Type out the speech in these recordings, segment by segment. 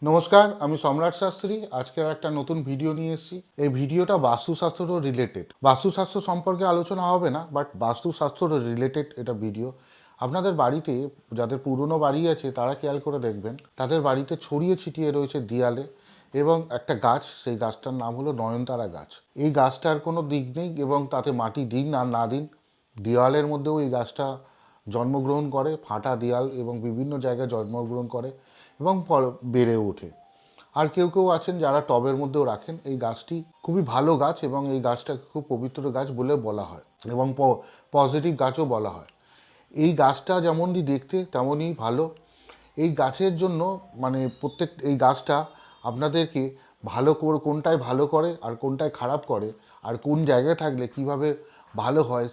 নমস্কার, আমি সম্রাট শাস্ত্রী। আজকের একটা নতুন ভিডিও নিয়ে এসেছি। এই ভিডিওটা বাস্তুশাস্ত্র রিলেটেড। বাস্তুশাস্ত্র সম্পর্কে আলোচনা হবে না, বাট বাস্তুশাস্ত্র রিলেটেড এটা ভিডিও। আপনাদের বাড়িতে যাদের পুরনো বাড়ি আছে তারা খেয়াল করে দেখবেন, তাদের বাড়িতে ছড়িয়ে ছিটিয়ে রয়েছে দেয়ালে এবং একটা গাছ, সেই গাছটার নাম হলো নয়নতারা গাছ। এই গাছটার কোনো দিক নেই এবং তাতে মাটি দিন আর না দিন, দেওয়ালের মধ্যেও এই গাছটা জন্মগ্রহণ করে, ফাটা দেয়াল এবং বিভিন্ন জায়গায় জন্মগ্রহণ করে এবং বেড়ে ওঠে। আর কেউ কেউ আছেন যারা টবের মধ্যেও রাখেন। এই গাছটি খুবই ভালো গাছ এবং এই গাছটাকে খুব পবিত্র গাছ বলে বলা হয় এবং পজিটিভ গাছও বলা হয়। এই গাছটা যেমনই দেখতে তেমনই ভালো। এই গাছের জন্য এই গাছটা আপনাদেরকে ভালো করে, কোনটায় ভালো করে আর কোনটায় খারাপ করে আর কোন জায়গায় থাকলে কিভাবে ভালো হয়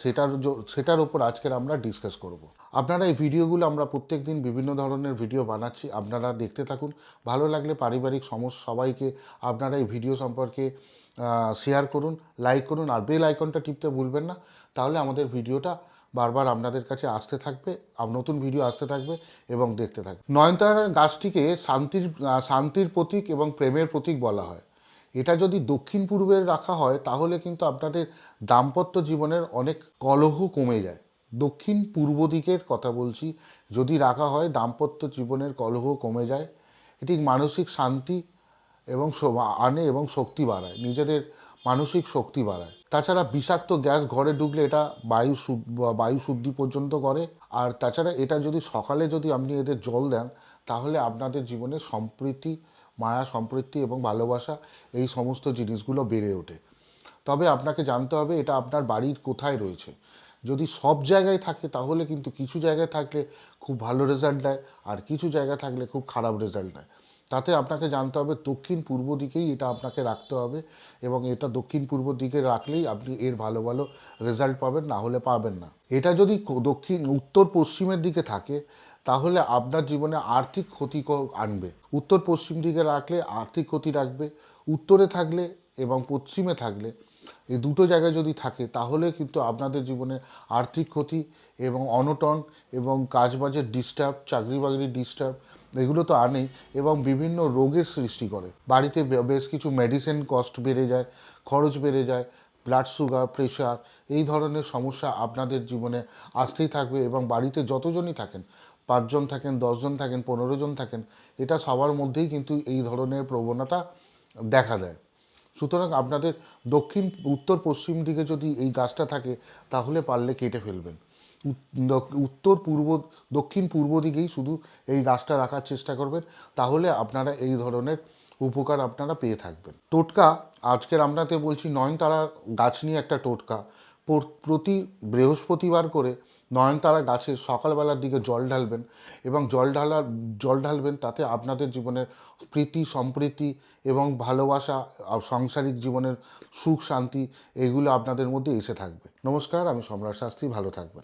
সেটার উপর আজকের আমরা ডিসকাস করব। আপনারা এই ভিডিওগুলো আমরা প্রত্যেক দিন বিভিন্ন ধরনের ভিডিও বানাচ্ছি, আপনারা দেখতে থাকুন। ভালো লাগলে পারিবারিক সবাইকে আপনারা এই ভিডিও সম্পর্কে শেয়ার করুন, লাইক করুন আর বেল আইকনটা টিপতে ভুলবেন না। তাহলে আমাদের ভিডিওটা বারবার আপনাদের কাছে আসতে থাকবে, নতুন ভিডিও আসতে থাকবে এবং দেখতে থাকবে। নয়নতারা গাছটিকে শান্তির প্রতীক এবং প্রেমের প্রতীক বলা হয়। এটা যদি দক্ষিণ পূর্বে রাখা হয় তাহলে কিন্তু আপনাদের দাম্পত্য জীবনের অনেক কলহ কমে যায়। দক্ষিণ পূর্ব দিকের কথা বলছি, যদি রাখা হয় দাম্পত্য জীবনের কলহ কমে যায়। এটি মানসিক শান্তি এবং আনে এবং শক্তি বাড়ায়, নিজেদের মানসিক শক্তি বাড়ায়। তাছাড়া বিষাক্ত গ্যাস ঘরে ঢুকলে এটা বায়ু শুদ্ধি পর্যন্ত করে। আর তাছাড়া এটা যদি সকালে যদি আপনি এদের জল দেন তাহলে আপনাদের জীবনে সম্প্রীতি, মায়া সম্প্রীতি এবং ভালোবাসা, এই সমস্ত জিনিসগুলো বেড়ে ওঠে। তবে আপনাকে জানতে হবে এটা আপনার বাড়ির কোথায় রয়েছে। যদি সব জায়গায় থাকে তাহলে কিন্তু কিছু জায়গায় থাকলে খুব ভালো রেজাল্ট দেয় আর কিছু জায়গায় থাকলে খুব খারাপ রেজাল্ট দেয়। তাতে আপনাকে জানতে হবে দক্ষিণ পূর্ব দিকেই এটা আপনাকে রাখতে হবে এবং এটা দক্ষিণ পূর্ব দিকে রাখলেই আপনি এর ভালো ভালো রেজাল্ট পাবেন, না হলে পাবেন না। এটা যদি উত্তর পশ্চিমের দিকে থাকে তাহলে আপনার জীবনে আর্থিক ক্ষতি আনবে। উত্তর পশ্চিম দিকে রাখলে আর্থিক ক্ষতি রাখবে। উত্তরে থাকলে এবং পশ্চিমে থাকলে, এই দুটো জায়গায় যদি থাকে তাহলে কিন্তু আপনাদের জীবনে আর্থিক ক্ষতি এবং অনটন এবং কাজবাজের ডিস্টার্ব, চাকরি বাকরির ডিস্টার্ব, এগুলো তো আনেই এবং বিভিন্ন রোগের সৃষ্টি করে। বাড়িতে বেশ কিছু মেডিসিন কস্ট বেড়ে যায়, খরচ বেড়ে যায়, ব্লাড সুগার, প্রেশার, এই ধরনের সমস্যা আপনাদের জীবনে আসতেই থাকবে। এবং বাড়িতে যতজনই থাকেন, 5 জন থাকেন, 10 জন থাকেন, 15 জন থাকেন, এটা সবার মধ্যেই কিন্তু এই ধরনের প্রবণতা দেখা দেয়। সুতরাং আপনাদের উত্তর পশ্চিম দিকে যদি এই গাছটা থাকে তাহলে পারলে কেটে ফেলবেন। উত্তর পূর্ব, দক্ষিণ পূর্ব দিকেই শুধু এই গাছটা রাখার চেষ্টা করবেন, তাহলে আপনারা এই ধরনের উপকার আপনারা পেয়ে থাকবেন। টোটকা, আজকের আপনাকে বলছি নয়নতারা গাছ নিয়ে একটা টোটকা। প্রতি বৃহস্পতিবার করে নয়নতারা গাছের সকালবেলার দিকে জল ঢালবেন এবং জল ঢালবেন, তাতে আপনাদের জীবনের প্রীতি সম্প্রীতি এবং ভালোবাসা, সাংসারিক জীবনের সুখ শান্তি, এগুলো আপনাদের মধ্যে এসে থাকবে। নমস্কার, আমি সম্রাট শাস্ত্রী, ভালো থাকবেন।